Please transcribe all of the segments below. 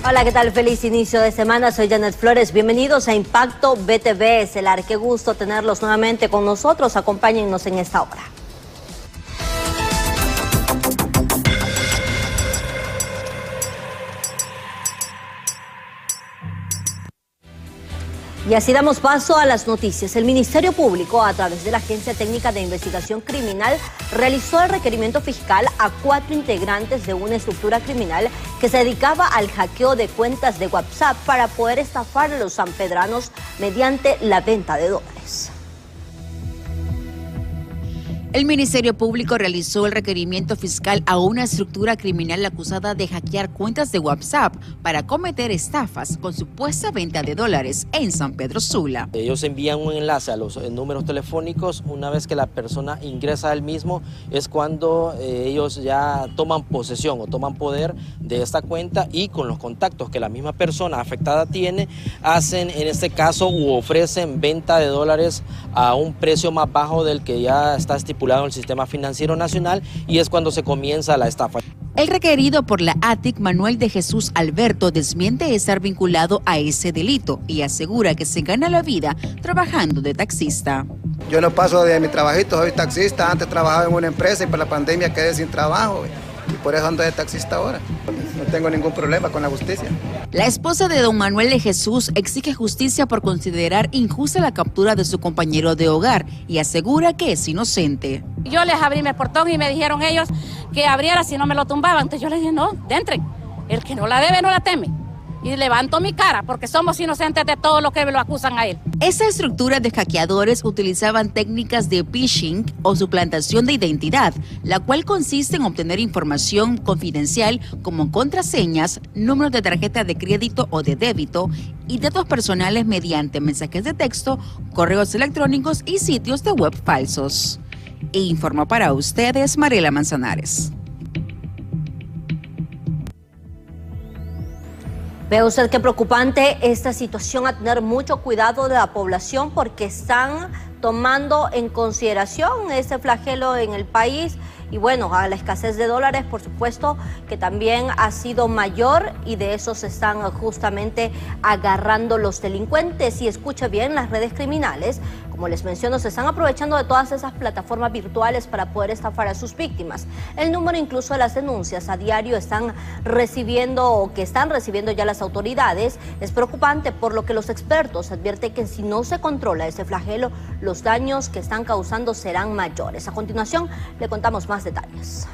Hola, ¿qué tal? Feliz inicio de semana. Soy Janet Flores. Bienvenidos a Impacto BTV Estelar. Qué gusto tenerlos nuevamente con nosotros. Acompáñennos en esta hora. Y así damos paso a las noticias. El Ministerio Público, a través de la Agencia Técnica de Investigación Criminal, realizó el requerimiento fiscal a 4 integrantes de una estructura criminal que se dedicaba al hackeo de cuentas de WhatsApp para poder estafar a los sanpedranos mediante la venta de dólares. El Ministerio Público realizó el requerimiento fiscal a una estructura criminal acusada de hackear cuentas de WhatsApp para cometer estafas con supuesta venta de dólares en San Pedro Sula. Ellos envían un enlace a los números telefónicos. Una vez que la persona ingresa al mismo es cuando ellos ya toman posesión o toman poder de esta cuenta y con los contactos que la misma persona afectada tiene, hacen en este caso u ofrecen venta de dólares a un precio más bajo del que ya está estipulado en el Sistema Financiero Nacional, y es cuando se comienza la estafa. El requerido por la ATIC, Manuel de Jesús Alberto, desmiente estar vinculado a ese delito y asegura que se gana la vida trabajando de taxista. Yo no paso de mi trabajito, soy taxista. Antes trabajaba en una empresa y por la pandemia quedé sin trabajo y por eso ando de taxista ahora. No tengo ningún problema con la justicia. La esposa de don Manuel de Jesús exige justicia por considerar injusta la captura de su compañero de hogar y asegura que es inocente. Yo les abrí mi portón y me dijeron ellos que abriera si no me lo tumbaban. Entonces yo les dije, no, entren. El que no la debe no la teme. Y levanto mi cara porque somos inocentes de todo lo que lo acusan a él. Esa estructura de hackeadores utilizaban técnicas de phishing o suplantación de identidad, la cual consiste en obtener información confidencial como contraseñas, números de tarjeta de crédito o de débito y datos personales mediante mensajes de texto, correos electrónicos y sitios de web falsos. E informó para ustedes Mariela Manzanares. Ve usted qué preocupante esta situación, a tener mucho cuidado de la población porque están tomando en consideración este flagelo en el país. Y bueno, a la escasez de dólares, por supuesto, que también ha sido mayor y de eso se están justamente agarrando los delincuentes. Y escuche bien, las redes criminales, como les menciono, se están aprovechando de todas esas plataformas virtuales para poder estafar a sus víctimas. El número incluso de las denuncias a diario están recibiendo ya las autoridades es preocupante, por lo que los expertos advierten que si no se controla ese flagelo, los daños que están causando serán mayores. A continuación, le contamos más detalles.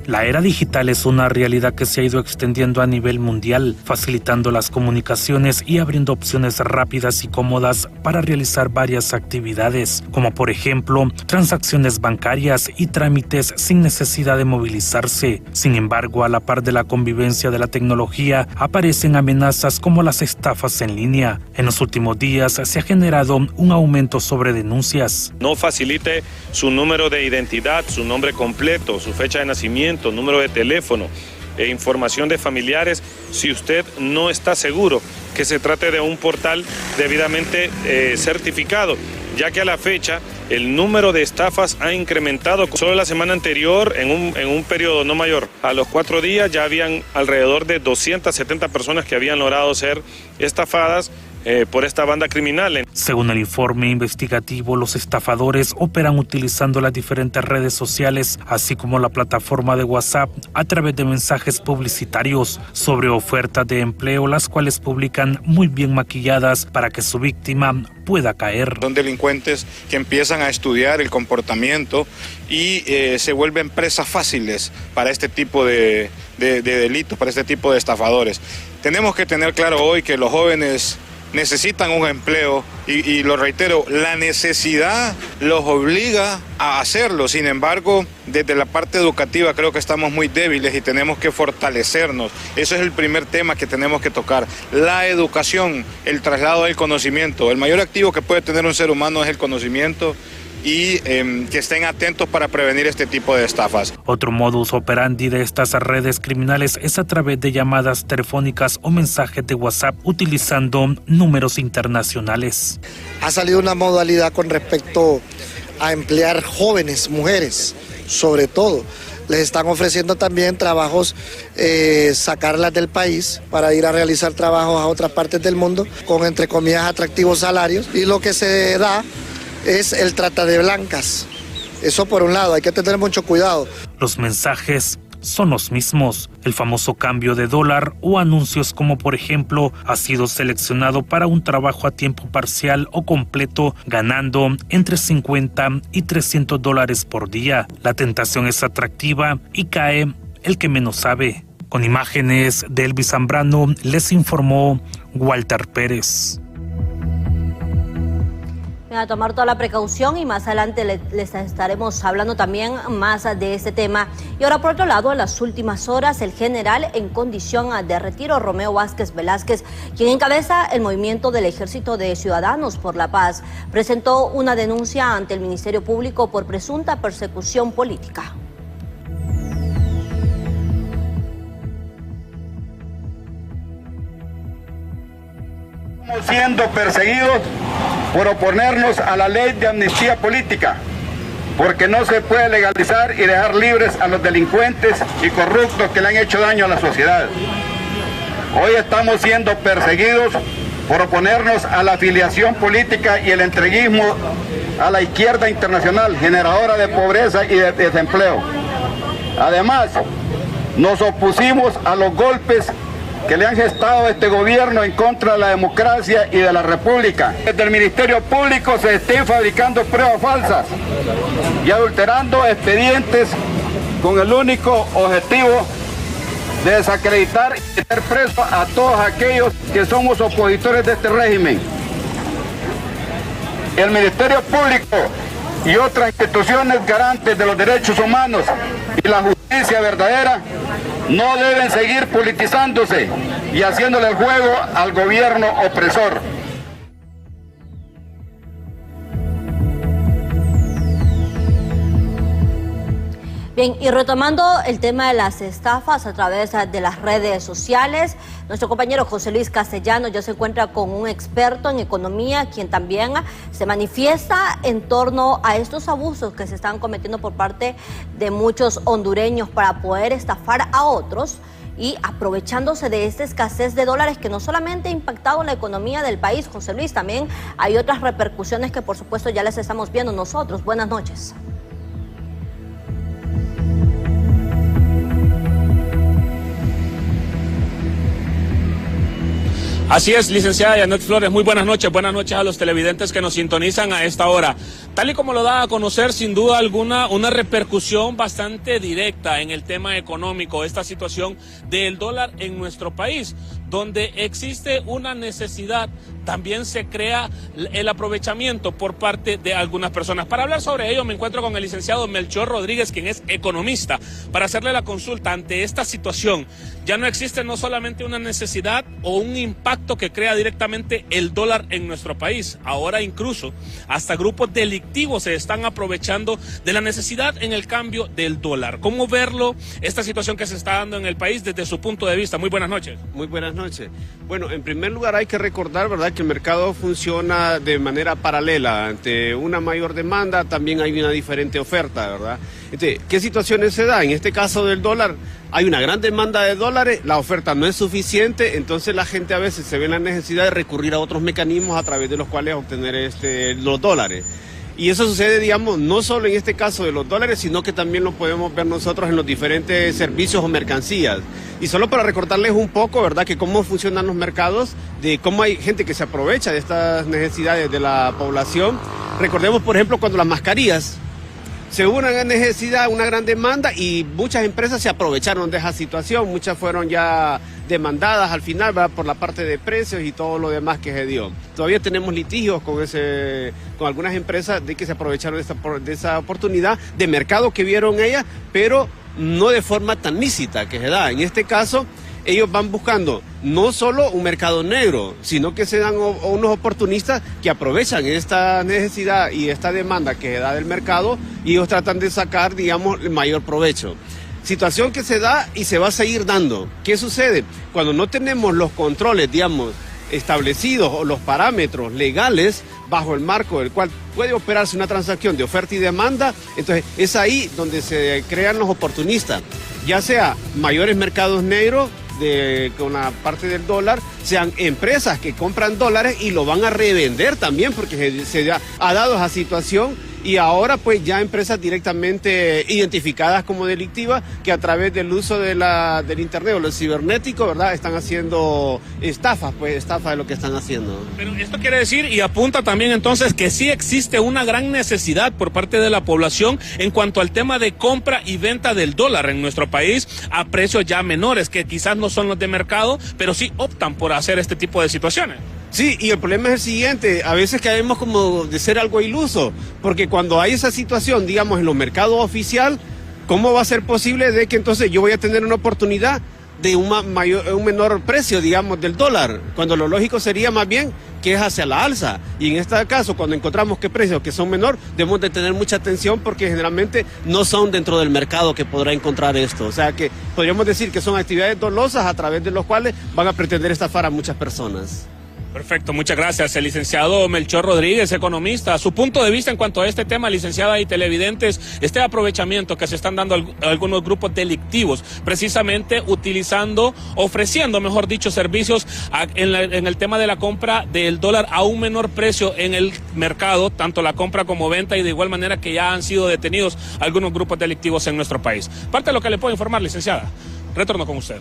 La era digital es una realidad que se ha ido extendiendo a nivel mundial, facilitando las comunicaciones y abriendo opciones rápidas y cómodas para realizar varias actividades, como por ejemplo, transacciones bancarias y trámites sin necesidad de movilizarse. Sin embargo, a la par de la convivencia de la tecnología, aparecen amenazas como las estafas en línea. En los últimos días se ha generado un aumento sobre denuncias. No facilite su número de identidad, su nombre completo, su fecha de nacimiento, número de teléfono e información de familiares si usted no está seguro que se trate de un portal debidamente certificado, ya que a la fecha el número de estafas ha incrementado. Solo la semana anterior, en un periodo no mayor a los 4 días, ya habían alrededor de 270 personas que habían logrado ser estafadas por esta banda criminal. Según el informe investigativo, los estafadores operan utilizando las diferentes redes sociales, así como la plataforma de WhatsApp, a través de mensajes publicitarios sobre ofertas de empleo, las cuales publican muy bien maquilladas para que su víctima pueda caer. Son delincuentes que empiezan a estudiar el comportamiento y se vuelven presas fáciles para este tipo de delitos, para este tipo de estafadores. Tenemos que tener claro hoy que los jóvenes necesitan un empleo y lo reitero, la necesidad los obliga a hacerlo. Sin embargo, desde la parte educativa creo que estamos muy débiles y tenemos que fortalecernos. Eso es el primer tema que tenemos que tocar. La educación, el traslado del conocimiento. El mayor activo que puede tener un ser humano es el conocimiento y que estén atentos para prevenir este tipo de estafas. Otro modus operandi de estas redes criminales es a través de llamadas telefónicas o mensajes de WhatsApp utilizando números internacionales. Ha salido una modalidad con respecto a emplear jóvenes, mujeres, sobre todo, les están ofreciendo también trabajos, sacarlas del país para ir a realizar trabajos a otras partes del mundo con, entre comillas, atractivos salarios, y lo que se da es el trata de blancas. Eso por un lado, hay que tener mucho cuidado. Los mensajes son los mismos, el famoso cambio de dólar o anuncios como por ejemplo ha sido seleccionado para un trabajo a tiempo parcial o completo ganando entre 50 y 300 dólares por día. La tentación es atractiva y cae el que menos sabe. Con imágenes de Elvis Zambrano les informó Walter Pérez. A tomar toda la precaución y más adelante les estaremos hablando también más de este tema. Y ahora, por otro lado, en las últimas horas, el general en condición de retiro, Romeo Vázquez Velázquez, quien encabeza el movimiento del Ejército de Ciudadanos por la Paz, presentó una denuncia ante el Ministerio Público por presunta persecución política. Estamos siendo perseguidos por oponernos a la ley de amnistía política, porque no se puede legalizar y dejar libres a los delincuentes y corruptos que le han hecho daño a la sociedad. Hoy estamos siendo perseguidos por oponernos a la afiliación política y el entreguismo a la izquierda internacional, generadora de pobreza y de desempleo. Además, nos opusimos a los golpes que le han gestado a este gobierno en contra de la democracia y de la república. Desde el Ministerio Público se estén fabricando pruebas falsas y adulterando expedientes con el único objetivo de desacreditar y meter preso a todos aquellos que somos opositores de este régimen. El Ministerio Público y otras instituciones garantes de los derechos humanos y la justicia verdadera no deben seguir politizándose y haciéndole el juego al gobierno opresor. Bien, y retomando el tema de las estafas a través de las redes sociales, nuestro compañero José Luis Castellano ya se encuentra con un experto en economía, quien también se manifiesta en torno a estos abusos que se están cometiendo por parte de muchos hondureños para poder estafar a otros y aprovechándose de esta escasez de dólares que no solamente ha impactado en la economía del país, José Luis, también hay otras repercusiones que por supuesto ya les estamos viendo nosotros. Buenas noches. Así es, licenciada Janet Flores, muy buenas noches a los televidentes que nos sintonizan a esta hora. Tal y como lo da a conocer, sin duda alguna, una repercusión bastante directa en el tema económico, esta situación del dólar en nuestro país, donde existe una necesidad, también se crea el aprovechamiento por parte de algunas personas. Para hablar sobre ello me encuentro con el licenciado Melchor Rodríguez, quien es economista, para hacerle la consulta ante esta situación. Ya no existe no solamente una necesidad o un impacto que crea directamente el dólar en nuestro país, ahora incluso hasta grupos delictivos se están aprovechando de la necesidad en el cambio del dólar. ¿Cómo verlo, esta situación que se está dando en el país desde su punto de vista? Muy buenas noches. Muy buenas noches. Bueno, en primer lugar hay que recordar, ¿verdad?, que el mercado funciona de manera paralela. Ante una mayor demanda también hay una diferente oferta, ¿verdad? Entonces, ¿qué situaciones se da? En este caso del dólar, hay una gran demanda de dólares, la oferta no es suficiente, entonces la gente a veces se ve en la necesidad de recurrir a otros mecanismos a través de los cuales obtener los dólares. Y eso sucede, digamos, no solo en este caso de los dólares, sino que también lo podemos ver nosotros en los diferentes servicios o mercancías. Y solo para recordarles un poco, ¿verdad?, que cómo funcionan los mercados, de cómo hay gente que se aprovecha de estas necesidades de la población. Recordemos, por ejemplo, cuando las mascarillas se hubo una gran necesidad, una gran demanda y muchas empresas se aprovecharon de esa situación, muchas fueron ya demandadas al final, ¿verdad?, por la parte de precios y todo lo demás que se dio. Todavía tenemos litigios con algunas empresas de que se aprovecharon de esa oportunidad de mercado que vieron ellas, pero no de forma tan lícita que se da. En este caso, ellos van buscando no solo un mercado negro, sino que se dan unos oportunistas que aprovechan esta necesidad y esta demanda que se da del mercado y ellos tratan de sacar, digamos, el mayor provecho. Situación que se da y se va a seguir dando. ¿Qué sucede? Cuando no tenemos los controles, digamos, establecidos o los parámetros legales bajo el marco del cual puede operarse una transacción de oferta y demanda, entonces es ahí donde se crean los oportunistas, ya sea mayores mercados negros con la parte del dólar, sean empresas que compran dólares y lo van a revender también, porque se ha dado esa situación. Y ahora pues ya empresas directamente identificadas como delictivas que a través del uso del internet o lo cibernético, ¿verdad?, están haciendo estafas, pues estafa de lo que están haciendo. Pero esto quiere decir y apunta también entonces que sí existe una gran necesidad por parte de la población en cuanto al tema de compra y venta del dólar en nuestro país a precios ya menores, que quizás no son los de mercado, pero sí optan por hacer este tipo de situaciones. Sí, y el problema es el siguiente, a veces caemos como de ser algo iluso, porque cuando hay esa situación, digamos, en los mercados oficial, ¿cómo va a ser posible de que entonces yo voy a tener una oportunidad de un menor precio, digamos, del dólar? Cuando lo lógico sería más bien que es hacia la alza. Y en este caso, cuando encontramos que precios que son menor, debemos de tener mucha atención porque generalmente no son dentro del mercado que podrá encontrar esto. O sea que podríamos decir que son actividades dolosas a través de los cuales van a pretender estafar a muchas personas. Perfecto, muchas gracias. El licenciado Melchor Rodríguez, economista. Su punto de vista en cuanto a este tema, licenciada y televidentes, este aprovechamiento que se están dando algunos grupos delictivos, precisamente ofreciendo, mejor dicho, servicios en el tema de la compra del dólar a un menor precio en el mercado, tanto la compra como venta, y de igual manera que ya han sido detenidos algunos grupos delictivos en nuestro país. Parte de lo que le puedo informar, licenciada. Retorno con usted.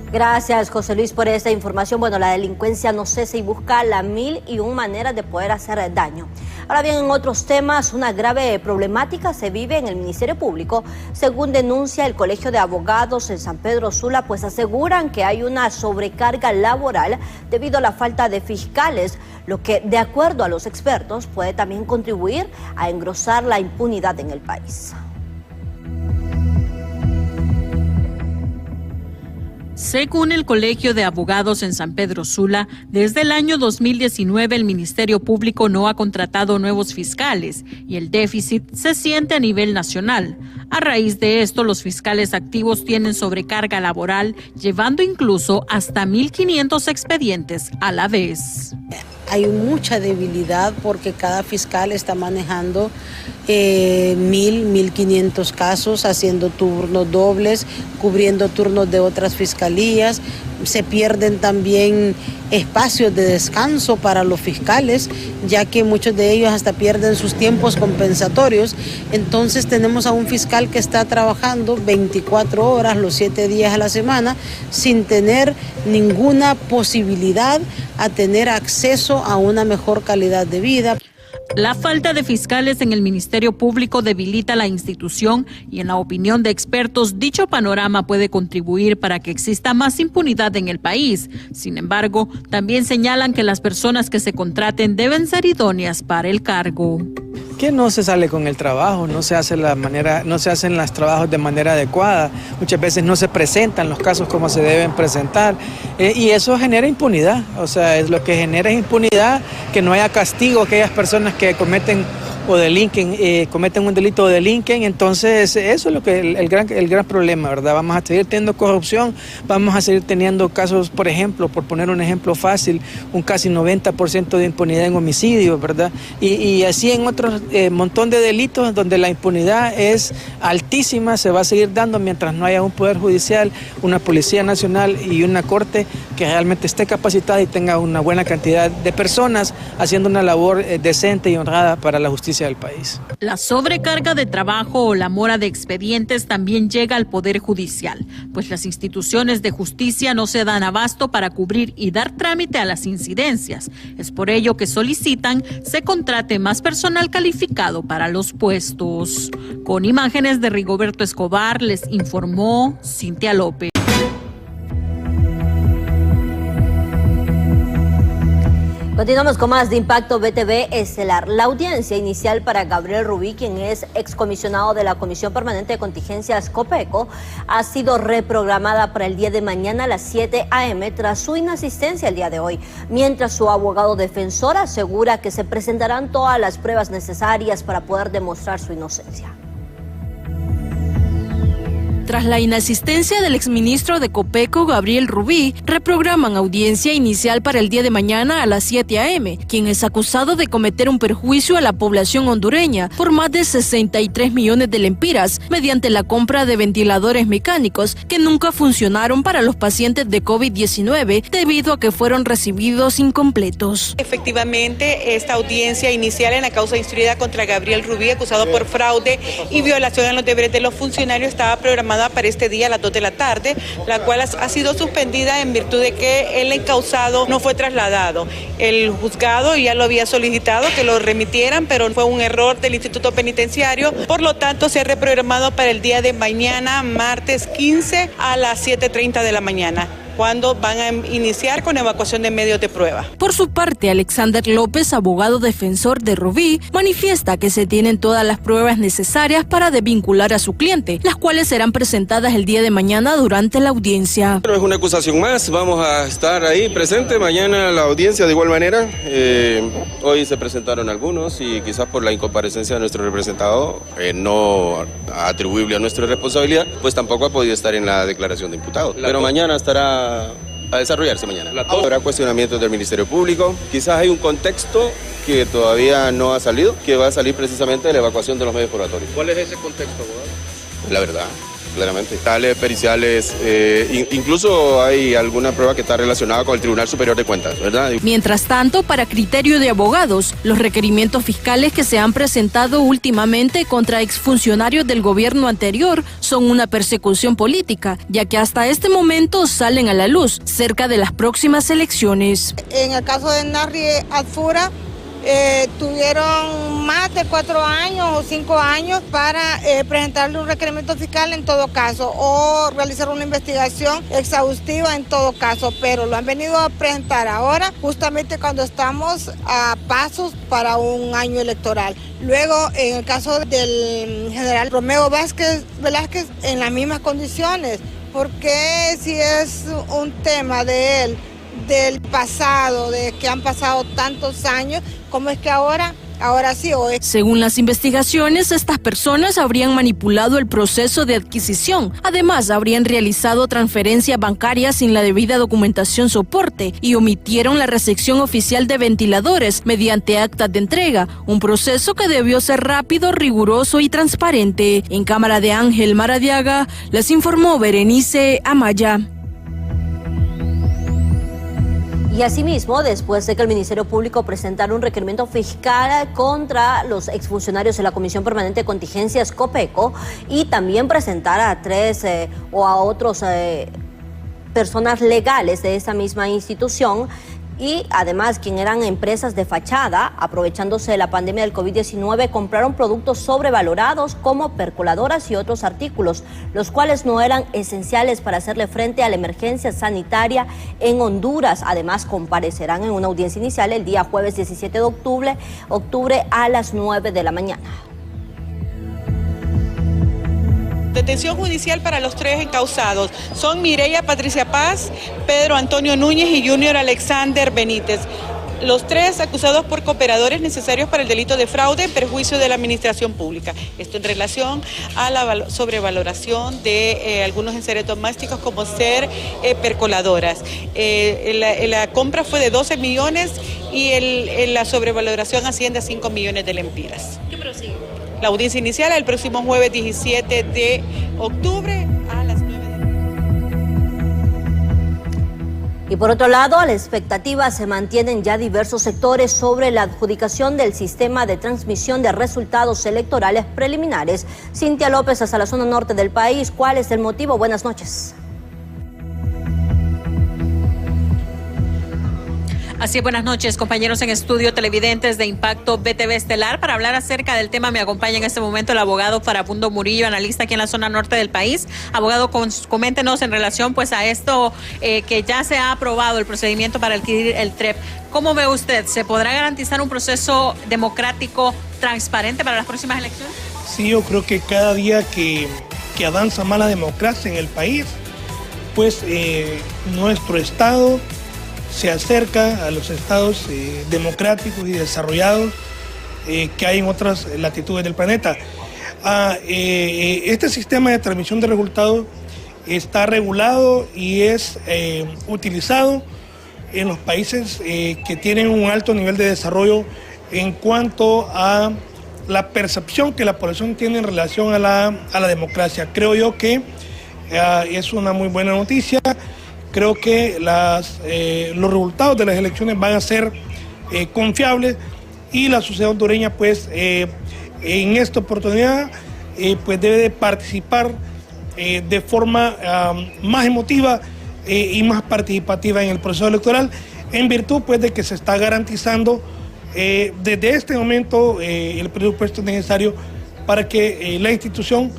Gracias, José Luis, por esta información. Bueno, la delincuencia no cesa y busca la 1001 maneras de poder hacer daño. Ahora bien, en otros temas, una grave problemática se vive en el Ministerio Público. Según denuncia el Colegio de Abogados en San Pedro Sula, pues aseguran que hay una sobrecarga laboral debido a la falta de fiscales, lo que, de acuerdo a los expertos, puede también contribuir a engrosar la impunidad en el país. Según el Colegio de Abogados en San Pedro Sula, desde el año 2019 el Ministerio Público no ha contratado nuevos fiscales y el déficit se siente a nivel nacional. A raíz de esto, los fiscales activos tienen sobrecarga laboral, llevando incluso hasta 1.500 expedientes a la vez. Hay mucha debilidad porque cada fiscal está manejando 1.500 casos, haciendo turnos dobles, cubriendo turnos de otras fiscalías. Se pierden también espacios de descanso para los fiscales, ya que muchos de ellos hasta pierden sus tiempos compensatorios. Entonces tenemos a un fiscal que está trabajando 24 horas, los 7 días a la semana, sin tener ninguna posibilidad a tener acceso a una mejor calidad de vida. La falta de fiscales en el Ministerio Público debilita la institución y, en la opinión de expertos, dicho panorama puede contribuir para que exista más impunidad en el país. Sin embargo, también señalan que las personas que se contraten deben ser idóneas para el cargo. Que no se sale con el trabajo, no se hacen los trabajos de manera adecuada, muchas veces no se presentan los casos como se deben presentar y eso genera impunidad, o sea, es lo que genera es impunidad, que no haya castigo a aquellas personas que cometen o cometen un delito o delinquen. Entonces eso es lo que el gran problema, ¿verdad? Vamos a seguir teniendo corrupción, vamos a seguir teniendo casos, por ejemplo, por poner un ejemplo fácil, un casi 90% de impunidad en homicidios, ¿verdad? Y así en otros montón de delitos donde la impunidad es altísima, se va a seguir dando mientras no haya un poder judicial, una policía nacional y una corte que realmente esté capacitada y tenga una buena cantidad de personas haciendo una labor decente y honrada para la justicia del país. La sobrecarga de trabajo o la mora de expedientes también llega al Poder Judicial, pues las instituciones de justicia no se dan abasto para cubrir y dar trámite a las incidencias. Es por ello que solicitan se contrate más personal calificado para los puestos. Con imágenes de Rigoberto Escobar, les informó Cintia López. Continuamos con más de Impacto BTV Estelar. La audiencia inicial para Gabriel Rubí, quien es excomisionado de la Comisión Permanente de Contingencias COPECO, ha sido reprogramada para el día de mañana a las 7 a.m. tras su inasistencia el día de hoy, mientras su abogado defensor asegura que se presentarán todas las pruebas necesarias para poder demostrar su inocencia. Tras la inasistencia del exministro de Copeco, Gabriel Rubí, reprograman audiencia inicial para el día de mañana a las 7 a.m., quien es acusado de cometer un perjuicio a la población hondureña por más de 63 millones de lempiras mediante la compra de ventiladores mecánicos que nunca funcionaron para los pacientes de COVID-19 debido a que fueron recibidos incompletos. Efectivamente, esta audiencia inicial en la causa instruida contra Gabriel Rubí, acusado por fraude y violación a los deberes de los funcionarios, estaba programada para este día a las 2 de la tarde, la cual ha sido suspendida en virtud de que el encausado no fue trasladado. El juzgado ya lo había solicitado que lo remitieran, pero fue un error del Instituto Penitenciario, por lo tanto se ha reprogramado para el día de mañana, martes 15 a las 7:30 de la mañana, cuando van a iniciar con evacuación de medios de prueba. Por su parte, Alexander López, abogado defensor de Rubí, manifiesta que se tienen todas las pruebas necesarias para desvincular a su cliente, las cuales serán presentadas el día de mañana durante la audiencia. No es una acusación más, vamos a estar ahí presente mañana la audiencia de igual manera. Hoy se presentaron algunos y quizás por la incomparecencia de nuestro representado, no atribuible a nuestra responsabilidad, pues tampoco ha podido estar en la declaración de imputado. Pero mañana estará a desarrollarse mañana. Habrá cuestionamientos del Ministerio Público. Quizás hay un contexto que todavía no ha salido, que va a salir precisamente de la evacuación de los medios probatorios. ¿Cuál es ese contexto, abogado? La verdad, claramente. Tales periciales, incluso hay alguna prueba que está relacionada con el Tribunal Superior de Cuentas, ¿verdad? Mientras tanto, para criterio de abogados, los requerimientos fiscales que se han presentado últimamente contra exfuncionarios del gobierno anterior son una persecución política, ya que hasta este momento salen a la luz cerca de las próximas elecciones. En el caso de Narri Adfura, tuvieron más de 4 años o 5 años para presentarle un requerimiento fiscal en todo caso o realizar una investigación exhaustiva en todo caso, pero lo han venido a presentar ahora justamente cuando estamos a pasos para un año electoral. Luego, en el caso del general Romeo Velázquez, en las mismas condiciones, porque si es un tema de él, del pasado, de que han pasado tantos años, ¿cómo es que ahora sí o es? Según las investigaciones, estas personas habrían manipulado el proceso de adquisición. Además, habrían realizado transferencias bancarias sin la debida documentación soporte y omitieron la recepción oficial de ventiladores mediante actas de entrega, un proceso que debió ser rápido, riguroso y transparente. En cámara de Ángel Maradiaga, les informó Berenice Amaya. Y asimismo, después de que el Ministerio Público presentara un requerimiento fiscal contra los exfuncionarios de la Comisión Permanente de Contingencias Copeco y también presentara a 3 o a otros personas legales de esa misma institución, y además quien eran empresas de fachada, aprovechándose de la pandemia del COVID-19, compraron productos sobrevalorados como percoladoras y otros artículos, los cuales no eran esenciales para hacerle frente a la emergencia sanitaria en Honduras. Además, comparecerán en una audiencia inicial el día jueves 17 de octubre a las 9 de la mañana. Detención judicial para los 3 encausados. Son Mireya Patricia Paz, Pedro Antonio Núñez y Junior Alexander Benítez. Los 3 acusados por cooperadores necesarios para el delito de fraude en perjuicio de la administración pública. Esto en relación a la sobrevaloración de algunos enseres domésticos como ser percoladoras. La compra fue de 12 millones y la sobrevaloración asciende a 5 millones de lempiras. ¿Qué prosigue? La audiencia inicial el próximo jueves 17 de octubre a las 9 de la noche. Y por otro lado, a la expectativa se mantienen ya diversos sectores sobre la adjudicación del sistema de transmisión de resultados electorales preliminares. Cintia López, hasta la zona norte del país. ¿Cuál es el motivo? Buenas noches. Así, buenas noches, compañeros en estudio, televidentes de Impacto BTV Estelar. Para hablar acerca del tema me acompaña en este momento el abogado Farabundo Murillo, analista aquí en la zona norte del país. Abogado, coméntenos en relación pues a esto que ya se ha aprobado el procedimiento para adquirir el TREP. ¿Cómo ve usted? ¿Se podrá garantizar un proceso democrático, transparente para las próximas elecciones? Sí, yo creo que cada día que avanza más la democracia en el país, pues nuestro Estado se acerca a los estados democráticos y desarrollados que hay en otras latitudes del planeta. Este sistema de transmisión de resultados está regulado y es utilizado en los países que tienen un alto nivel de desarrollo en cuanto a la percepción que la población tiene en relación a la democracia. Creo yo que es una muy buena noticia. Creo que los resultados de las elecciones van a ser confiables y la sociedad hondureña pues en esta oportunidad pues debe de participar de forma más emotiva y más participativa en el proceso electoral, en virtud pues de que se está garantizando desde este momento el presupuesto necesario para que la institución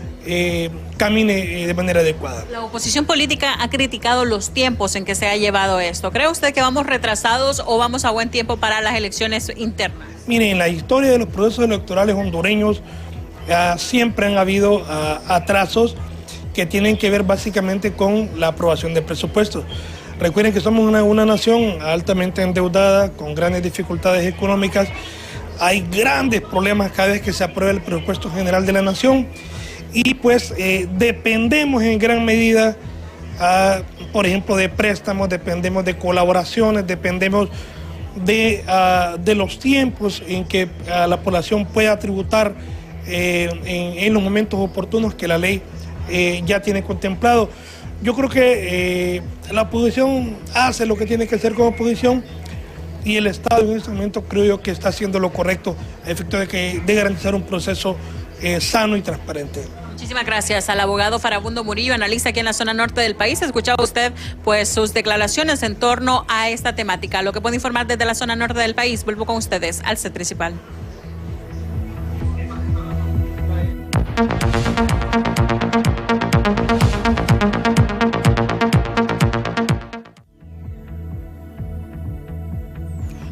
camine de manera adecuada. La oposición política ha criticado los tiempos en que se ha llevado esto. ¿Cree usted que vamos retrasados o vamos a buen tiempo para las elecciones internas? Mire, en la historia de los procesos electorales hondureños siempre han habido atrasos que tienen que ver básicamente con la aprobación de presupuestos. Recuerden que somos una nación altamente endeudada, con grandes dificultades económicas. Hay grandes problemas cada vez que se aprueba el presupuesto general de la nación y pues dependemos en gran medida, por ejemplo, de préstamos, dependemos de colaboraciones, dependemos de los tiempos en que la población pueda tributar en los momentos oportunos que la ley ya tiene contemplado. Yo creo que la oposición hace lo que tiene que hacer como oposición y el Estado en este momento creo yo que está haciendo lo correcto a efecto de garantizar un proceso sano y transparente. Muchísimas gracias al abogado Farabundo Murillo, analista aquí en la zona norte del país. Escuchaba usted pues sus declaraciones en torno a esta temática. Lo que puede informar desde la zona norte del país. Vuelvo con ustedes al set principal.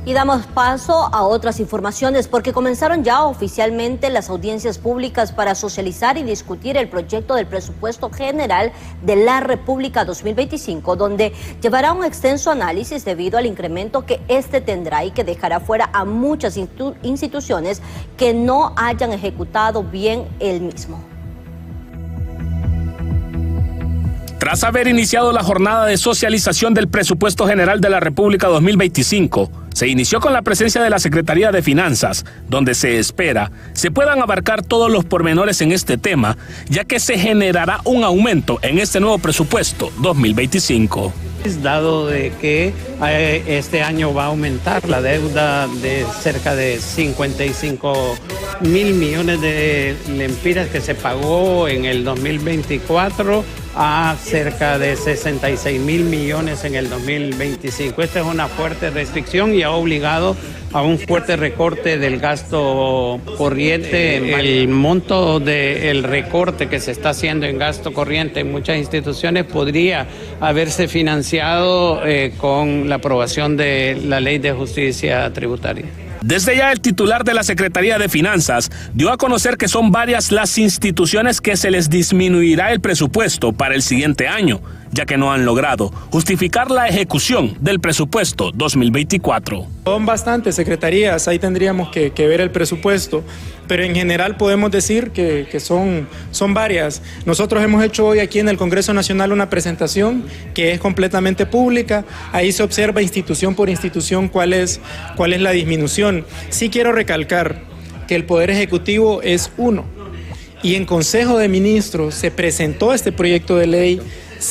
Y damos paso a otras informaciones porque comenzaron ya oficialmente las audiencias públicas para socializar y discutir el proyecto del presupuesto general de la República 2025, donde llevará un extenso análisis debido al incremento que este tendrá y que dejará fuera a muchas instituciones que no hayan ejecutado bien el mismo. Tras haber iniciado la jornada de socialización del presupuesto general de la República 2025, se inició con la presencia de la Secretaría de Finanzas, donde se espera se puedan abarcar todos los pormenores en este tema, ya que se generará un aumento en este nuevo presupuesto 2025. Dado de que este año va a aumentar la deuda de cerca de 55.000 millones de lempiras que se pagó en el 2024 a cerca de 66.000 millones en el 2025. Esta es una fuerte restricción y ha obligado a un fuerte recorte del gasto corriente. El monto del recorte que se está haciendo en gasto corriente en muchas instituciones podría haberse financiado con la aprobación de la Ley de Justicia Tributaria. Desde ya el titular de la Secretaría de Finanzas dio a conocer que son varias las instituciones que se les disminuirá el presupuesto para el siguiente año, ya que no han logrado justificar la ejecución del presupuesto 2024. Son bastantes secretarías, ahí tendríamos que ver el presupuesto, pero en general podemos decir que son varias. Nosotros hemos hecho hoy aquí en el Congreso Nacional una presentación que es completamente pública, ahí se observa institución por institución cuál es la disminución. Sí quiero recalcar que el Poder Ejecutivo es uno y en Consejo de Ministros se presentó este proyecto de ley.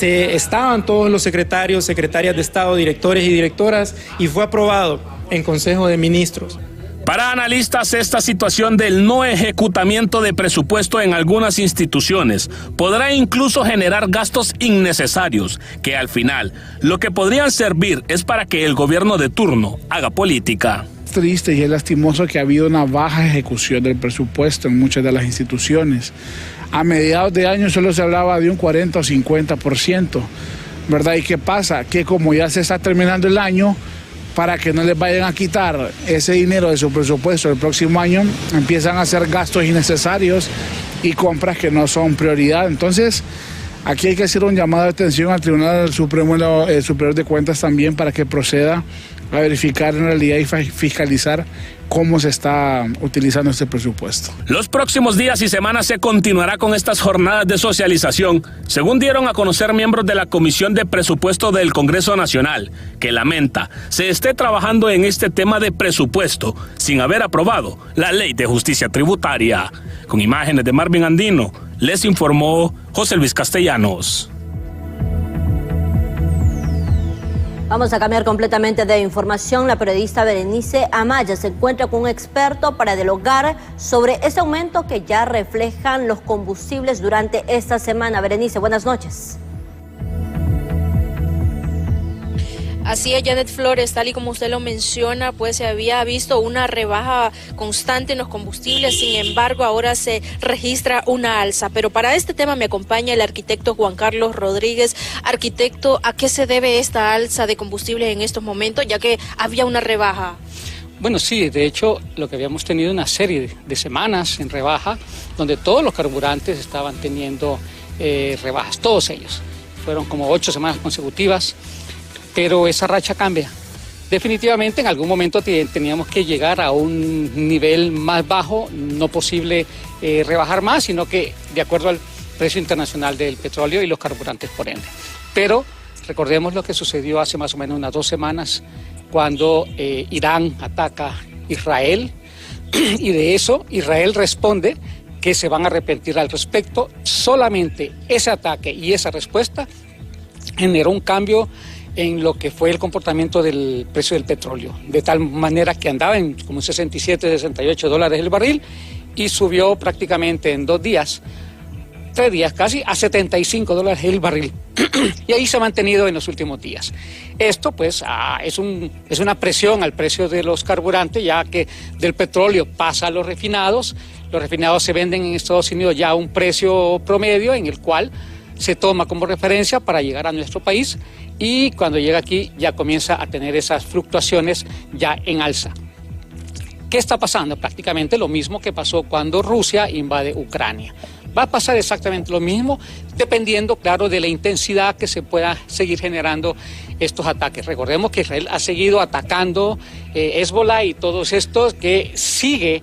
Estaban todos los secretarios, secretarias de Estado, directores y directoras y fue aprobado en Consejo de Ministros. Para analistas, esta situación del no ejecutamiento de presupuesto en algunas instituciones podrá incluso generar gastos innecesarios que al final lo que podrían servir es para que el gobierno de turno haga política. Es triste y es lastimoso que ha habido una baja ejecución del presupuesto en muchas de las instituciones. A mediados de año solo se hablaba de un 40 o 50%, ¿verdad? ¿Y qué pasa? Que como ya se está terminando el año, para que no les vayan a quitar ese dinero de su presupuesto el próximo año, empiezan a hacer gastos innecesarios y compras que no son prioridad. Entonces, aquí hay que hacer un llamado de atención al Tribunal Supremo Superior de Cuentas también para que proceda a verificar en realidad y fiscalizar cómo se está utilizando este presupuesto. Los próximos días y semanas se continuará con estas jornadas de socialización, según dieron a conocer miembros de la Comisión de Presupuesto del Congreso Nacional, que lamenta se esté trabajando en este tema de presupuesto sin haber aprobado la Ley de Justicia Tributaria. Con imágenes de Marvin Andino, les informó José Luis Castellanos. Vamos a cambiar completamente de información. La periodista Berenice Amaya se encuentra con un experto para dialogar sobre ese aumento que ya reflejan los combustibles durante esta semana. Berenice, buenas noches. Así es, Janet Flores, tal y como usted lo menciona, pues se había visto una rebaja constante en los combustibles, sin embargo ahora se registra una alza. Pero para este tema me acompaña el arquitecto Juan Carlos Rodríguez. Arquitecto, ¿a qué se debe esta alza de combustibles en estos momentos, ya que había una rebaja? Bueno, sí, de hecho lo que habíamos tenido una serie de semanas en rebaja, donde todos los carburantes estaban teniendo rebajas, todos ellos. Fueron como 8 semanas consecutivas. Pero esa racha cambia. Definitivamente en algún momento teníamos que llegar a un nivel más bajo, no posible rebajar más, sino que de acuerdo al precio internacional del petróleo y los carburantes por ende. Pero recordemos lo que sucedió hace más o menos unas 2 semanas cuando Irán ataca a Israel y de eso Israel responde que se van a arrepentir al respecto. Solamente ese ataque y esa respuesta generó un cambio en lo que fue el comportamiento del precio del petróleo, de tal manera que andaba en como 67, 68 dólares el barril y subió prácticamente en 2 días, 3 días casi, a 75 dólares el barril. Y ahí se ha mantenido en los últimos días. Esto pues es una presión al precio de los carburantes, ya que del petróleo pasa a los refinados se venden en Estados Unidos ya a un precio promedio en el cual se toma como referencia para llegar a nuestro país y cuando llega aquí ya comienza a tener esas fluctuaciones ya en alza. ¿Qué está pasando? Prácticamente lo mismo que pasó cuando Rusia invade Ucrania. Va a pasar exactamente lo mismo, dependiendo, claro, de la intensidad que se pueda seguir generando estos ataques. Recordemos que Israel ha seguido atacando Hezbollah y todos estos, que sigue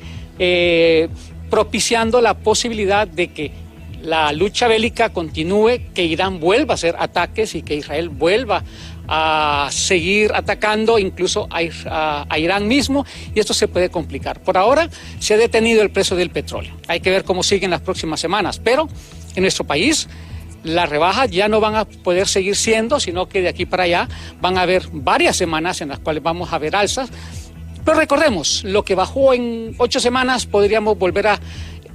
propiciando la posibilidad de que la lucha bélica continúe, que Irán vuelva a hacer ataques y que Israel vuelva a seguir atacando incluso a Irán mismo, y esto se puede complicar. Por ahora se ha detenido el precio del petróleo. Hay que ver cómo siguen las próximas semanas, pero en nuestro país las rebajas ya no van a poder seguir siendo, sino que de aquí para allá van a haber varias semanas en las cuales vamos a ver alzas. Pero recordemos, lo que bajó en 8 semanas podríamos volver a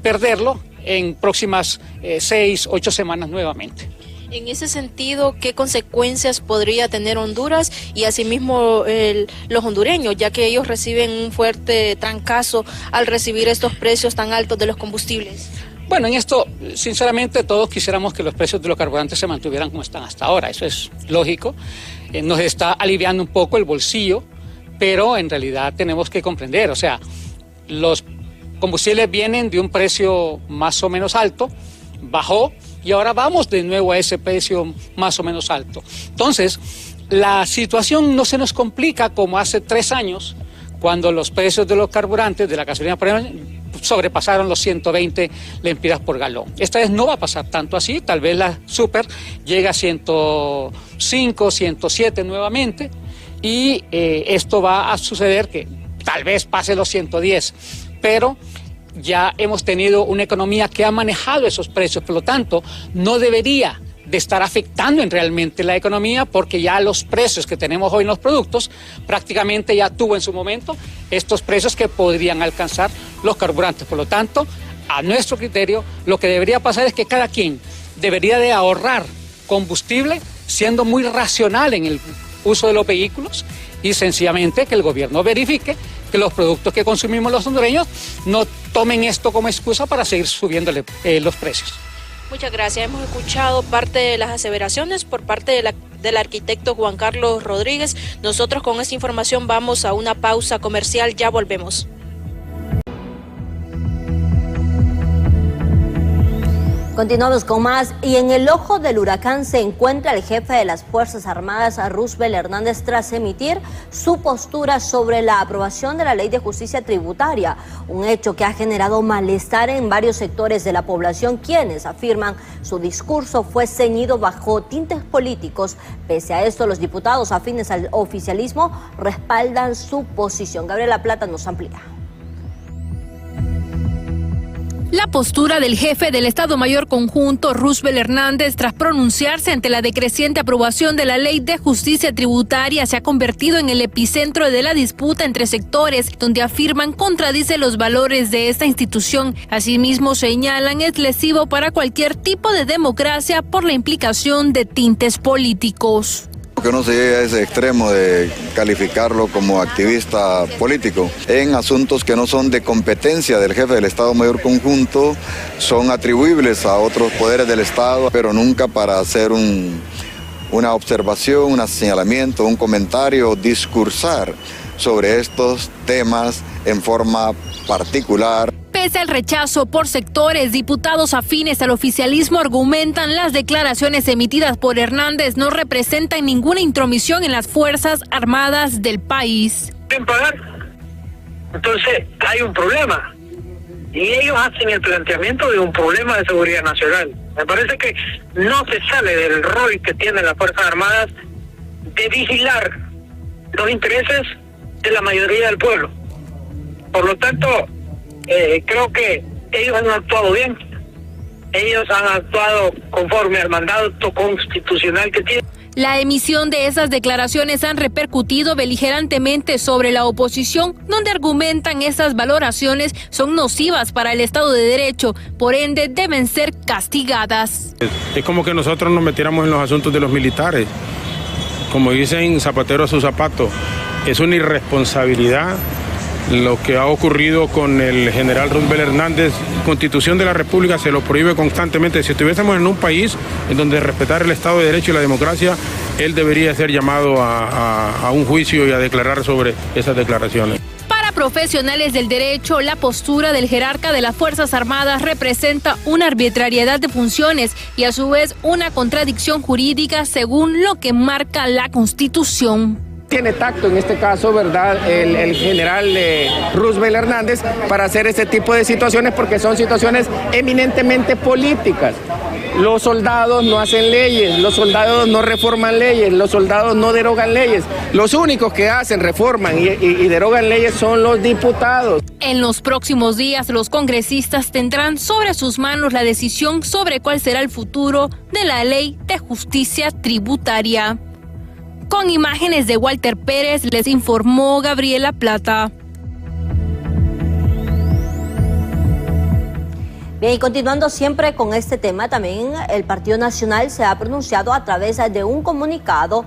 perderlo en próximas 6, 8 semanas nuevamente. En ese sentido, ¿qué consecuencias podría tener Honduras y asimismo los hondureños, ya que ellos reciben un fuerte trancazo al recibir estos precios tan altos de los combustibles? Bueno, en esto, sinceramente, todos quisiéramos que los precios de los carburantes se mantuvieran como están hasta ahora. Eso es lógico. Nos está aliviando un poco el bolsillo, pero en realidad tenemos que comprender, o sea, los combustibles vienen de un precio más o menos alto, bajó y ahora vamos de nuevo a ese precio más o menos alto. Entonces, la situación no se nos complica como hace 3 años, cuando los precios de los carburantes, de la gasolina, sobrepasaron los 120 lempiras por galón. Esta vez no va a pasar tanto así, tal vez la super llegue a 105, 107 nuevamente, y esto va a suceder que tal vez pase los 110, pero ya hemos tenido una economía que ha manejado esos precios, por lo tanto, no debería de estar afectando en realmente la economía, porque ya los precios que tenemos hoy en los productos prácticamente ya tuvo en su momento estos precios que podrían alcanzar los carburantes. Por lo tanto, a nuestro criterio, lo que debería pasar es que cada quien debería de ahorrar combustible, siendo muy racional en el uso de los vehículos, y sencillamente que el gobierno verifique que los productos que consumimos los hondureños no tomen esto como excusa para seguir subiéndole los precios. Muchas gracias. Hemos escuchado parte de las aseveraciones por parte del arquitecto Juan Carlos Rodríguez. Nosotros con esta información vamos a una pausa comercial, ya volvemos. Continuamos con más. Y en el ojo del huracán se encuentra el jefe de las Fuerzas Armadas, Roosevelt Hernández, tras emitir su postura sobre la aprobación de la Ley de Justicia Tributaria, un hecho que ha generado malestar en varios sectores de la población, quienes afirman su discurso fue ceñido bajo tintes políticos. Pese a esto, los diputados afines al oficialismo respaldan su posición. Gabriela Plata nos amplía. La postura del jefe del Estado Mayor Conjunto, Roosevelt Hernández, tras pronunciarse ante la decreciente aprobación de la Ley de Justicia Tributaria, se ha convertido en el epicentro de la disputa entre sectores, donde afirman contradice los valores de esta institución. Asimismo, señalan es lesivo para cualquier tipo de democracia por la implicación de tintes políticos. Que no se llegue a ese extremo de calificarlo como activista político en asuntos que no son de competencia del jefe del Estado Mayor Conjunto, son atribuibles a otros poderes del Estado, pero nunca para hacer una observación, un señalamiento, un comentario, discursar sobre estos temas en forma particular. Pese al rechazo por sectores, diputados afines al oficialismo argumentan las declaraciones emitidas por Hernández no representan ninguna intromisión en las Fuerzas Armadas del país. ¿Quieren pagar? Entonces hay un problema. Y ellos hacen el planteamiento de un problema de seguridad nacional. Me parece que no se sale del rol que tienen las Fuerzas Armadas de vigilar los intereses de la mayoría del pueblo. Por lo tanto, creo que ellos han actuado bien. Ellos han actuado conforme al mandato constitucional que tienen. La emisión de esas declaraciones han repercutido beligerantemente sobre la oposición, donde argumentan esas valoraciones son nocivas para el Estado de Derecho, por ende deben ser castigadas. Es como que nosotros nos metiéramos en los asuntos de los militares. Como dicen, zapatero a su zapato. Es una irresponsabilidad lo que ha ocurrido con el general Roosevelt Hernández. La Constitución de la República se lo prohíbe constantemente. Si estuviésemos en un país en donde respetar el Estado de Derecho y la democracia, él debería ser llamado a un juicio y a declarar sobre esas declaraciones. Para profesionales del derecho, la postura del jerarca de las Fuerzas Armadas representa una arbitrariedad de funciones y a su vez una contradicción jurídica según lo que marca la Constitución. Tiene tacto en este caso, ¿verdad?, el general Roosevelt Hernández para hacer este tipo de situaciones porque son situaciones eminentemente políticas. Los soldados no hacen leyes, los soldados no reforman leyes, los soldados no derogan leyes. Los únicos que hacen, reforman y derogan leyes son los diputados. En los próximos días, los congresistas tendrán sobre sus manos la decisión sobre cuál será el futuro de la Ley de Justicia Tributaria. Con imágenes de Walter Pérez, les informó Gabriela Plata. Bien, y continuando siempre con este tema, también el Partido Nacional se ha pronunciado a través de un comunicado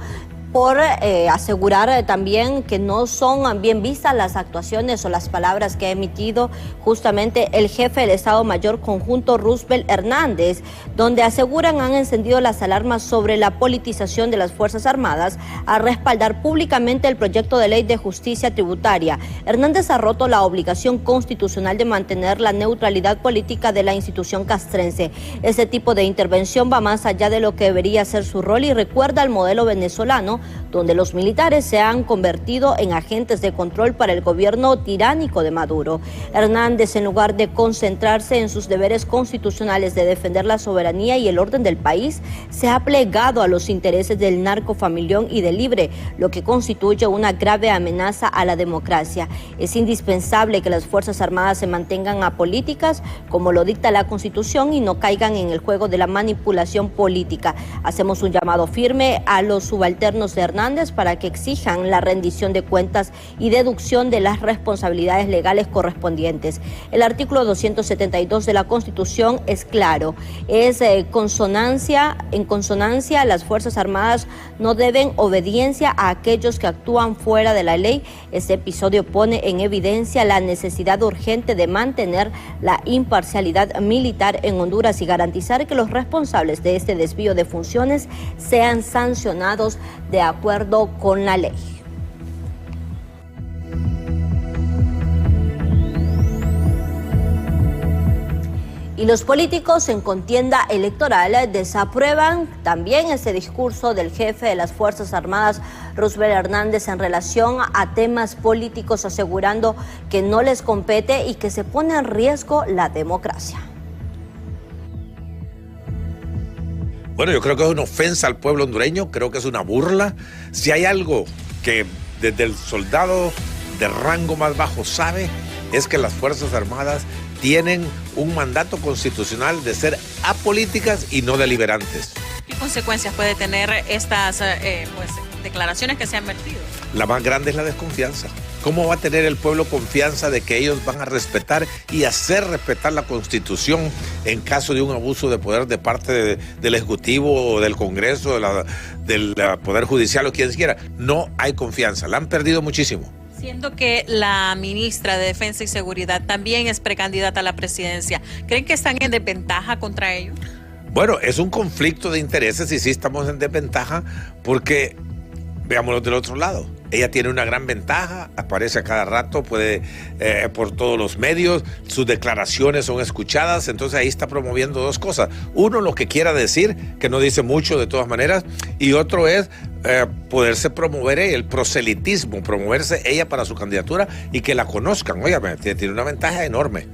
por asegurar también que no son bien vistas las actuaciones o las palabras que ha emitido justamente el jefe del Estado Mayor Conjunto, Roosevelt Hernández, donde aseguran han encendido las alarmas sobre la politización de las Fuerzas Armadas a respaldar públicamente el proyecto de ley de justicia tributaria. Hernández ha roto la obligación constitucional de mantener la neutralidad política de la institución castrense. Este tipo de intervención va más allá de lo que debería ser su rol y recuerda al modelo venezolano, donde los militares se han convertido en agentes de control para el gobierno tiránico de Maduro. Hernández, en lugar de concentrarse en sus deberes constitucionales de defender la soberanía y el orden del país, se ha plegado a los intereses del narcofamilión y del Libre, lo que constituye una grave amenaza a la democracia. Es indispensable que las Fuerzas Armadas se mantengan apolíticas, como lo dicta la Constitución, y no caigan en el juego de la manipulación política. Hacemos un llamado firme a los subalternos de Hernández para que exijan la rendición de cuentas y deducción de las responsabilidades legales correspondientes. El artículo 272 de la Constitución es claro, es en consonancia, las Fuerzas Armadas no deben obediencia a aquellos que actúan fuera de la ley. Este episodio pone en evidencia la necesidad urgente de mantener la imparcialidad militar en Honduras y garantizar que los responsables de este desvío de funciones sean sancionados de acuerdo con la ley. Y los políticos en contienda electoral desaprueban también ese discurso del jefe de las Fuerzas Armadas, Roosevelt Hernández, en relación a temas políticos, asegurando que no les compete y que se pone en riesgo la democracia. Bueno, yo creo que es una ofensa al pueblo hondureño, creo que es una burla. Si hay algo que desde el soldado de rango más bajo sabe, es que las Fuerzas Armadas tienen un mandato constitucional de ser apolíticas y no deliberantes. ¿Qué consecuencias puede tener estas declaraciones que se han vertido? La más grande es la desconfianza. ¿Cómo va a tener el pueblo confianza de que ellos van a respetar y hacer respetar la Constitución en caso de un abuso de poder de parte del Ejecutivo o del Congreso, del Poder Judicial o quien quiera? No hay confianza, la han perdido muchísimo. Siendo que la ministra de Defensa y Seguridad también es precandidata a la presidencia, ¿creen que están en desventaja contra ellos? Bueno, es un conflicto de intereses y sí estamos en desventaja porque, veámoslo del otro lado, ella tiene una gran ventaja, aparece a cada rato, puede por todos los medios, sus declaraciones son escuchadas, entonces ahí está promoviendo dos cosas. Uno, lo que quiera decir, que no dice mucho de todas maneras, y otro es poderse promover el proselitismo, promoverse ella para su candidatura y que la conozcan. Óyame, tiene una ventaja enorme.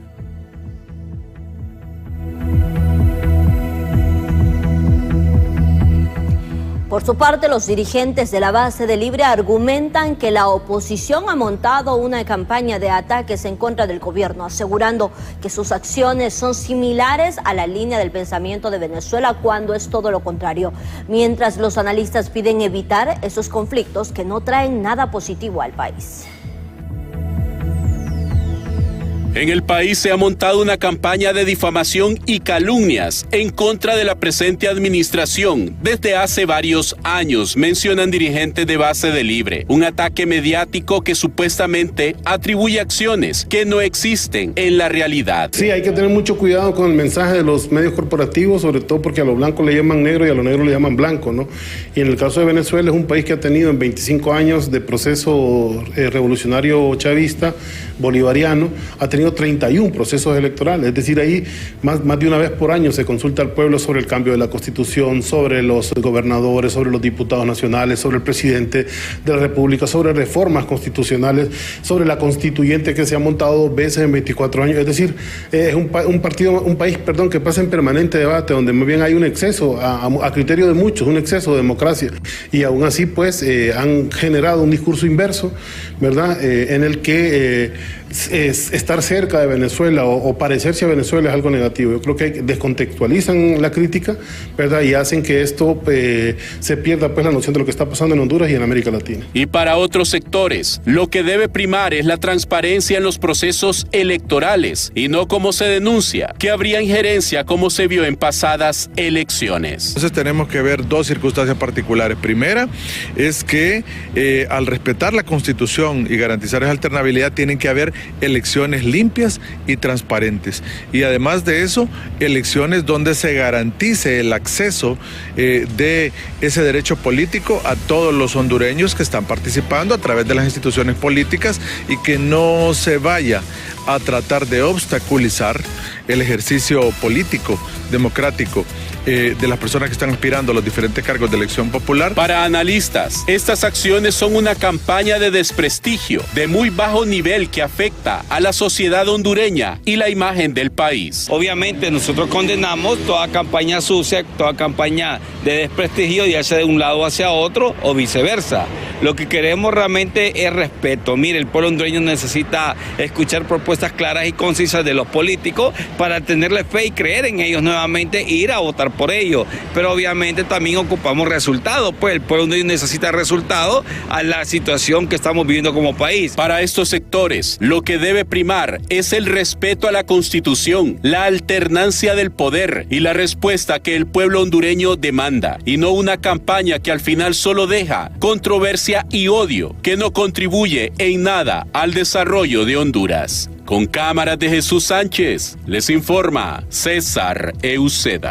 Por su parte, los dirigentes de la base de Libre argumentan que la oposición ha montado una campaña de ataques en contra del gobierno, asegurando que sus acciones son similares a la línea del pensamiento de Venezuela, cuando es todo lo contrario. Mientras los analistas piden evitar esos conflictos que no traen nada positivo al país. En el país se ha montado una campaña de difamación y calumnias en contra de la presente administración desde hace varios años, mencionan dirigentes de base de Libre. Un ataque mediático que supuestamente atribuye acciones que no existen en la realidad. Sí, hay que tener mucho cuidado con el mensaje de los medios corporativos, sobre todo porque a lo blanco le llaman negro y a lo negro le llaman blanco, ¿no? Y en el caso de Venezuela es un país que ha tenido en 25 años de proceso revolucionario chavista, bolivariano, ha tenido 31 procesos electorales, es decir, ahí más de una vez por año se consulta al pueblo sobre el cambio de la Constitución, sobre los gobernadores, sobre los diputados nacionales, sobre el presidente de la República, sobre reformas constitucionales, sobre la constituyente que se ha montado 2 veces en 24 años, es decir, es un país que pasa en permanente debate, donde más bien hay un exceso, a criterio de muchos, un exceso de democracia, y aún así pues han generado un discurso inverso, ¿verdad?, en el que estar cerca de Venezuela o parecerse a Venezuela es algo negativo. Yo creo que descontextualizan la crítica, ¿verdad?, y hacen que esto se pierda pues la noción de lo que está pasando en Honduras y en América Latina. Y para otros sectores, lo que debe primar es la transparencia en los procesos electorales y no como se denuncia, que habría injerencia como se vio en pasadas elecciones. Entonces tenemos que ver 2 circunstancias particulares. Primera es que al respetar la Constitución y garantizar esa alternabilidad tienen que haber elecciones limpias y transparentes. Y además de eso, elecciones donde se garantice el acceso de ese derecho político a todos los hondureños que están participando a través de las instituciones políticas y que no se vaya a tratar de obstaculizar el ejercicio político, democrático, de las personas que están aspirando a los diferentes cargos de elección popular. Para analistas, estas acciones son una campaña de desprestigio de muy bajo nivel que afecta a la sociedad hondureña y la imagen del país. Obviamente nosotros condenamos toda campaña sucia, toda campaña de desprestigio, ya sea de un lado hacia otro o viceversa. Lo que queremos realmente es respeto. Mire, el pueblo hondureño necesita escuchar propuestas claras y concisas de los políticos para tenerle fe y creer en ellos nuevamente e ir a votar por ellos. Pero obviamente también ocupamos resultados, pues el pueblo hondureño necesita resultados a la situación que estamos viviendo como país. Para estos sectores, lo que debe primar es el respeto a la Constitución, la alternancia del poder y la respuesta que el pueblo hondureño demanda, y no una campaña que al final solo deja controversia y odio que no contribuye en nada al desarrollo de Honduras. Con cámaras de Jesús Sánchez, les informa César Euseda.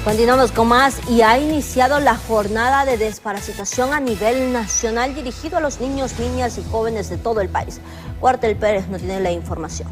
Continuamos con más y ha iniciado la jornada de desparasitación a nivel nacional dirigido a los niños, niñas y jóvenes de todo el país. Cuartel Pérez nos tiene la información.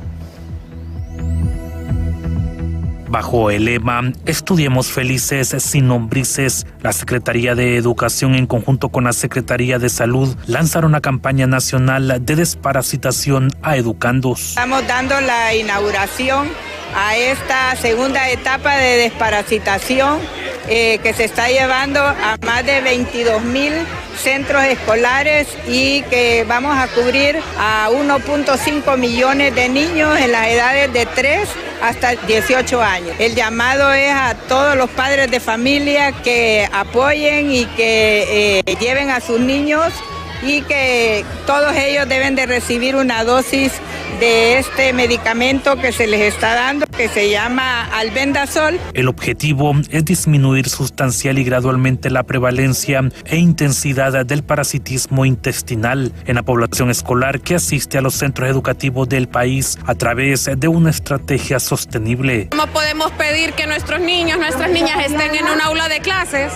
Bajo el lema Estudiemos felices sin lombrices, la Secretaría de Educación en conjunto con la Secretaría de Salud lanzaron una campaña nacional de desparasitación a educandos. Estamos dando la inauguración a esta segunda etapa de desparasitación que se está llevando a más de 22,000 centros escolares y que vamos a cubrir a 1.5 millones de niños en las edades de 3 hasta 18 años. El llamado es a todos los padres de familia que apoyen y que lleven a sus niños y que todos ellos deben de recibir una dosis de este medicamento que se les está dando, que se llama albendazol. El objetivo es disminuir sustancial y gradualmente la prevalencia e intensidad del parasitismo intestinal en la población escolar que asiste a los centros educativos del país a través de una estrategia sostenible. ¿Cómo podemos pedir que nuestros niños, nuestras niñas estén en un aula de clases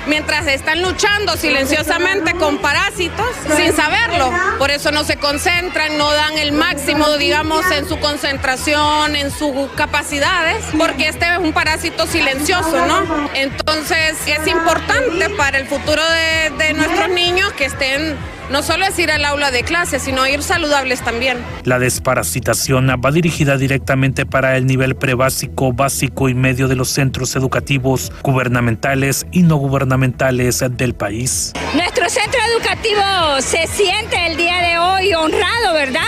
mientras están luchando silenciosamente con parásitos sin saberlo? Por eso no se concentran, no dan el máximo, digamos, en su concentración, en sus capacidades, porque este es un parásito silencioso, ¿no? Entonces es importante para el futuro de nuestros niños que estén, no solo es ir al aula de clase, sino ir saludables también. La desparasitación va dirigida directamente para el nivel prebásico, básico y medio de los centros educativos gubernamentales y no gubernamentales del país. Nuestro centro educativo se siente el día de hoy honrado, ¿verdad?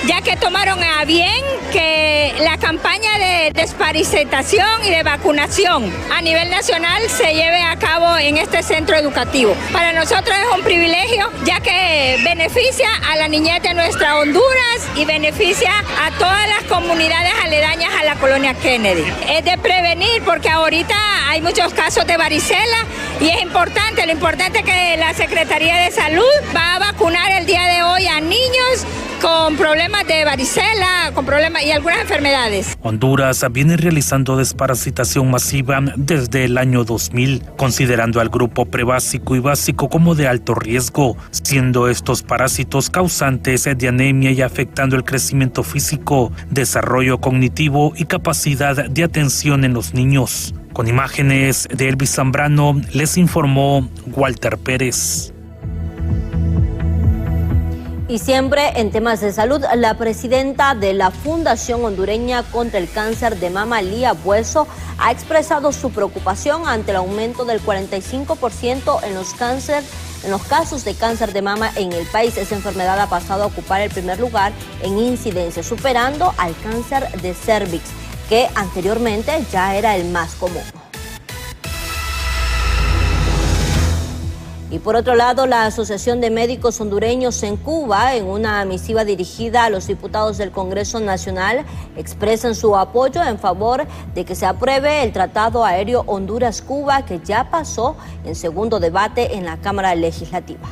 Ya que tomaron a bien que la campaña de desparasitación y de vacunación a nivel nacional se lleve a cabo en este centro educativo. Para nosotros es un privilegio, ya que beneficia a la niñez de nuestra Honduras y beneficia a todas las comunidades aledañas a la colonia Kennedy. Es de prevenir porque ahorita hay muchos casos de varicela y es importante, lo importante es que la Secretaría de Salud va a vacunar el día de hoy a niños con problemas de varicela, con problemas y algunas enfermedades. Honduras viene realizando desparasitación masiva desde el año 2000, considerando al grupo prebásico y básico como de alto riesgo, siendo estos parásitos causantes de anemia y afectando el crecimiento físico, desarrollo cognitivo y capacidad de atención en los niños. Con imágenes de Elvis Zambrano, les informó Walter Pérez. Y siempre en temas de salud, la presidenta de la Fundación Hondureña contra el Cáncer de Mama, Lía Bueso, ha expresado su preocupación ante el aumento del 45% en los casos de cáncer de mama en el país. Esa enfermedad ha pasado a ocupar el primer lugar en incidencia, superando al cáncer de cervix, que anteriormente ya era el más común. Y por otro lado, la Asociación de Médicos Hondureños en Cuba, en una misiva dirigida a los diputados del Congreso Nacional, expresan su apoyo en favor de que se apruebe el Tratado Aéreo Honduras-Cuba, que ya pasó en segundo debate en la Cámara Legislativa.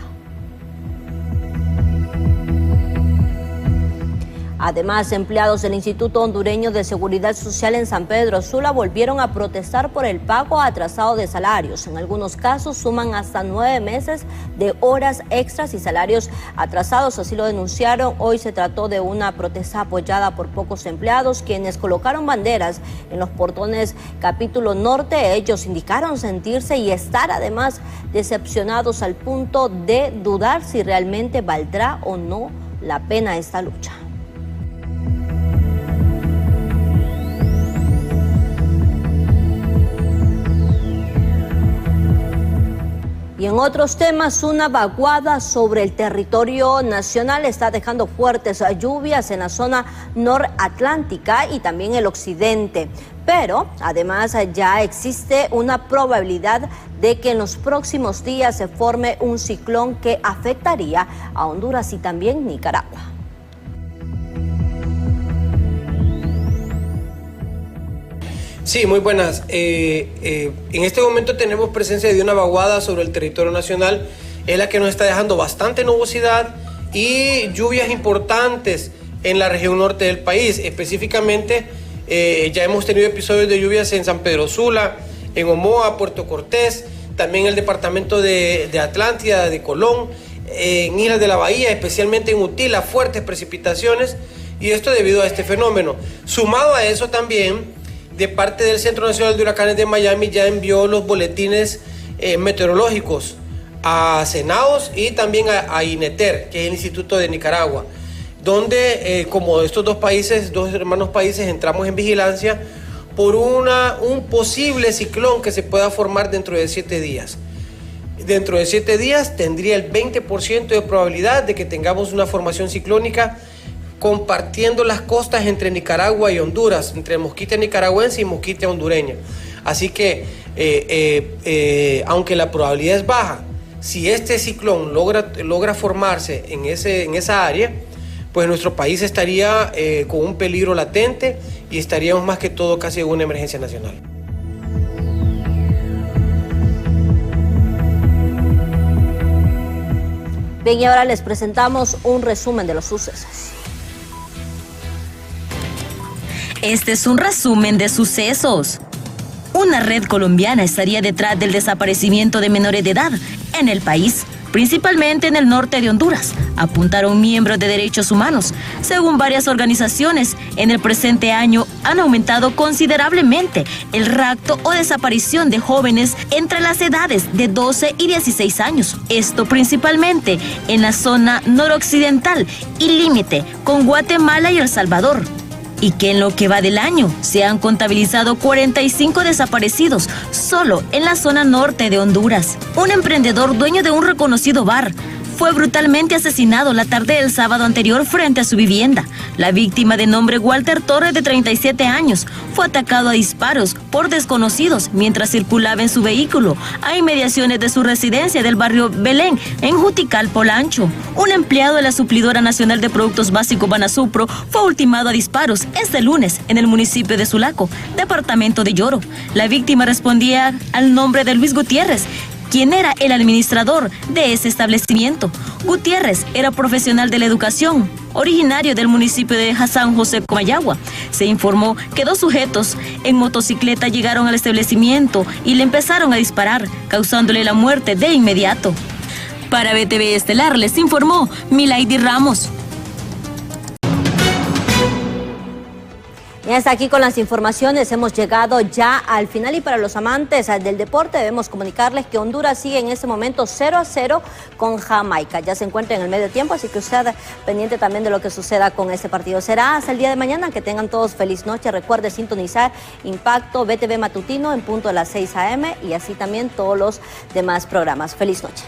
Además, empleados del Instituto Hondureño de Seguridad Social en San Pedro Sula volvieron a protestar por el pago atrasado de salarios. En algunos casos suman hasta 9 meses de horas extras y salarios atrasados. Así lo denunciaron. Hoy se trató de una protesta apoyada por pocos empleados, quienes colocaron banderas en los portones Capítulo Norte. Ellos indicaron sentirse y estar además decepcionados al punto de dudar si realmente valdrá o no la pena esta lucha. Y en otros temas, una vaguada sobre el territorio nacional está dejando fuertes lluvias en la zona noratlántica y también el occidente. Pero además ya existe una probabilidad de que en los próximos días se forme un ciclón que afectaría a Honduras y también Nicaragua. Sí, muy buenas. En este momento tenemos presencia de una vaguada sobre el territorio nacional, es la que nos está dejando bastante nubosidad y lluvias importantes en la región norte del país. Específicamente, ya hemos tenido episodios de lluvias en San Pedro Sula, en Omoa, Puerto Cortés, también el departamento de Atlántida, de Colón, en Islas de la Bahía, especialmente en Utila, fuertes precipitaciones, y esto debido a este fenómeno. Sumado a eso también, de parte del Centro Nacional de Huracanes de Miami ya envió los boletines meteorológicos a Cenaos y también a INETER, que es el Instituto de Nicaragua, donde como estos dos hermanos países, entramos en vigilancia por un posible ciclón que se pueda formar dentro de 7 días. Dentro de 7 días tendría el 20% de probabilidad de que tengamos una formación ciclónica compartiendo las costas entre Nicaragua y Honduras, entre Mosquitia nicaragüense y Mosquitia hondureña. Así que, aunque la probabilidad es baja, si este ciclón logra formarse en esa área, pues nuestro país estaría con un peligro latente y estaríamos más que todo casi en una emergencia nacional. Bien, y ahora les presentamos un resumen de los sucesos. Este es un resumen de sucesos. Una red colombiana estaría detrás del desaparecimiento de menores de edad en el país, principalmente en el norte de Honduras, apuntaron miembros de derechos humanos. Según varias organizaciones, en el presente año han aumentado considerablemente el rapto o desaparición de jóvenes entre las edades de 12 y 16 años. Esto principalmente en la zona noroccidental y límite con Guatemala y El Salvador. Y que en lo que va del año se han contabilizado 45 desaparecidos solo en la zona norte de Honduras. Un emprendedor dueño de un reconocido bar fue brutalmente asesinado la tarde del sábado anterior frente a su vivienda. La víctima, de nombre Walter Torres, de 37 años, fue atacado a disparos por desconocidos mientras circulaba en su vehículo a inmediaciones de su residencia del barrio Belén, en Juticalpa-Olancho. Un empleado de la Suplidora Nacional de Productos Básicos Banasupro fue ultimado a disparos este lunes en el municipio de Sulaco, departamento de Lloro. La víctima respondía al nombre de Luis Gutiérrez, quien era el administrador de ese establecimiento. Gutiérrez era profesional de la educación, originario del municipio de San José, Comayagua. Se informó que 2 sujetos en motocicleta llegaron al establecimiento y le empezaron a disparar, causándole la muerte de inmediato. Para BTV Estelar les informó Milady Ramos. Y hasta aquí con las informaciones, hemos llegado ya al final, y para los amantes del deporte debemos comunicarles que Honduras sigue en este momento 0-0 con Jamaica. Ya se encuentra en el medio tiempo, así que usted pendiente también de lo que suceda con este partido. Será hasta el día de mañana, que tengan todos feliz noche. Recuerde sintonizar Impacto BTV Matutino en punto de las 6 a.m. y así también todos los demás programas. Feliz noche.